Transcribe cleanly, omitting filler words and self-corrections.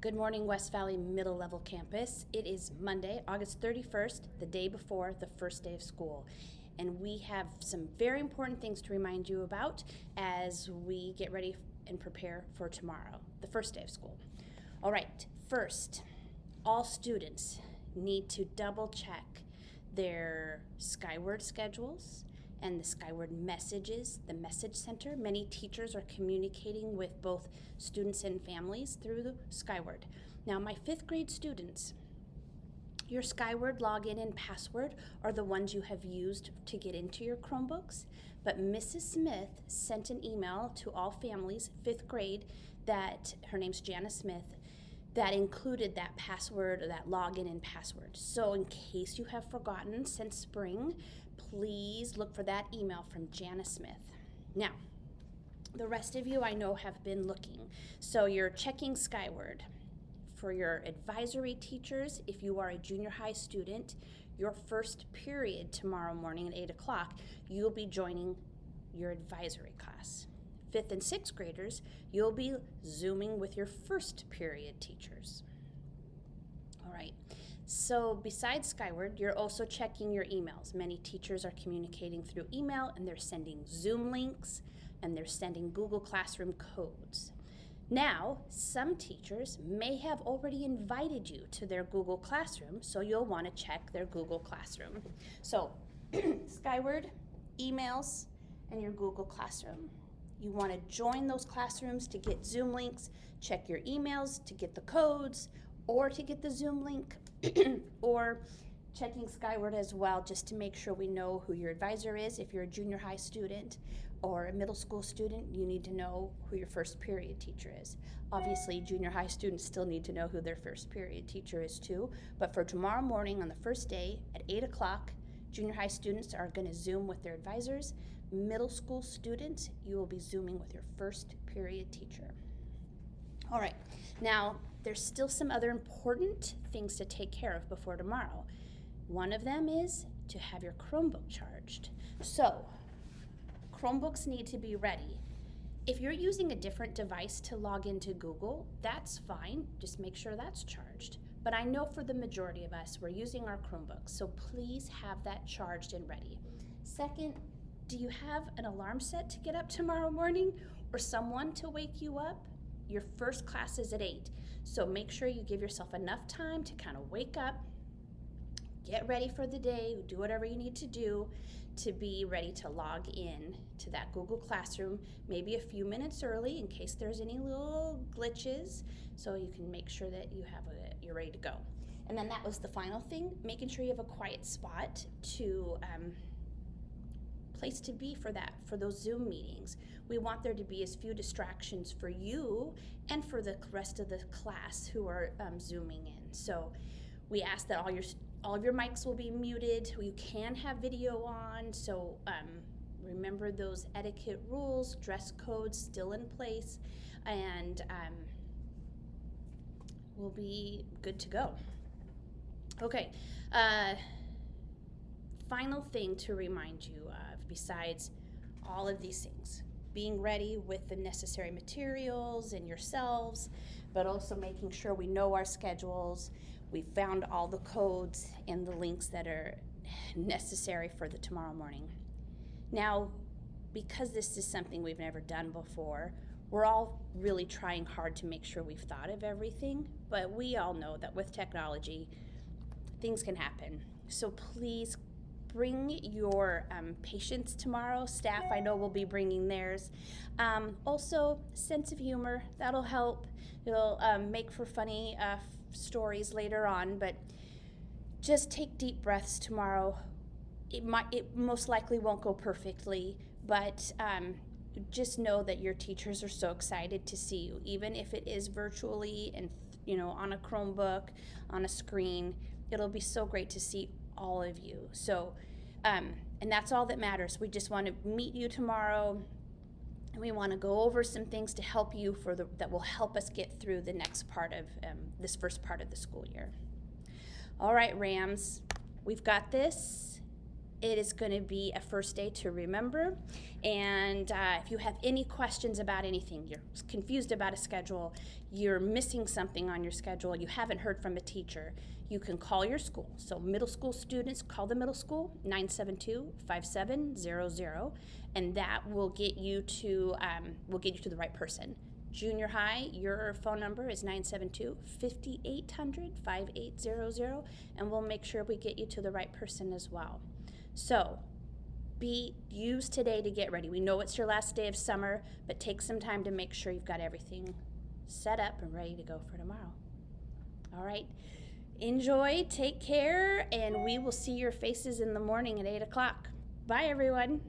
Good morning, West Valley Middle Level Campus. It is Monday, August 31st, the day before the first day of school. And we have some very important things to remind you about as we get ready and prepare for tomorrow, the first day of school. All right, first, all students need to double check their Skyward schedules and the Skyward messages, the message center. Many teachers are communicating with both students and families through the Skyward. Now, my 5th grade students, your Skyward login and password are the ones you have used to get into your Chromebooks, but Mrs. Smith sent an email to all families, 5th grade, that her name's Jana Smith, that included that password or that login and password. So in case you have forgotten since spring, please look for that email from Jana Smith. Now, the rest of you I know have been looking. So you're checking Skyward. For your advisory teachers, if you are a junior high student, your first period tomorrow morning at 8 o'clock, you'll be joining your advisory class. 5th and 6th graders, you'll be Zooming with your first period teachers. All right, so besides Skyward, you're also checking your emails. Many teachers are communicating through email, and they're sending Zoom links, and they're sending Google Classroom codes. Now, some teachers may have already invited you to their Google Classroom, so you'll want to check their Google Classroom. So, Skyward, emails, and your Google Classroom. You want to join those classrooms to get Zoom links, check your emails to get the codes, or to get the Zoom link, or checking Skyward as well, just to make sure we know who your advisor is. If you're a junior high student or a middle school student, you need to know who your first period teacher is. Obviously, junior high students still need to know who their first period teacher is too, but for tomorrow morning on the first day at 8 o'clock, junior high students are going to Zoom with their advisors. Middle school students, you will be Zooming with your first period teacher. All right, now there's still some other important things to take care of before tomorrow. One of them is to have your Chromebook charged. So, Chromebooks need to be ready. If you're using a different device to log into Google, that's fine. Just make sure that's charged. But I know for the majority of us, we're using our Chromebooks, so please have that charged and ready. Second, do you have an alarm set to get up tomorrow morning or someone to wake you up? Your first class is at 8, so make sure you give yourself enough time to kind of wake up, get ready for the day, do whatever you need to do to be ready to log in to that Google Classroom, maybe a few minutes early in case there's any little glitches, so you can make sure that you're ready to go. And then that was the final thing, making sure you have a quiet spot to place to be for those Zoom meetings. We want there to be as few distractions for you and for the rest of the class who are Zooming in. So we ask that all of your mics will be muted. You can have video on, so remember those etiquette rules, dress codes still in place, and we'll be good to go. Okay, final thing to remind you of, besides all of these things, being ready with the necessary materials and yourselves, but also making sure we know our schedules. We found all the codes and the links that are necessary for the tomorrow morning. Now, because this is something we've never done before, we're all really trying hard to make sure we've thought of everything, but we all know that with technology, things can happen. So please bring your patience tomorrow. Staff, I know, will be bringing theirs. Also, sense of humor, that'll help. It'll make for funny stories later on, but just take deep breaths tomorrow. It most likely won't go perfectly, but just know that your teachers are so excited to see you, even if it is virtually and on a Chromebook, on a screen. It'll be so great to see all of you. So, and that's all that matters. We just want to meet you tomorrow, and we want to go over some things to help you that will help us get through the next part of this first part of the school year. All right, Rams, we've got this. It is going to be a first day to remember. And if you have any questions about anything, you're confused about a schedule, you're missing something on your schedule, you haven't heard from a teacher, you can call your school. So middle school students, call the middle school, 972-5700, and that will get you to the right person. Junior high, your phone number is 972-5800-5800, and we'll make sure we get you to the right person as well. So use today to get ready. We know it's your last day of summer, but take some time to make sure you've got everything set up and ready to go for tomorrow. All right. Enjoy, take care, and we will see your faces in the morning at 8 o'clock. Bye, everyone.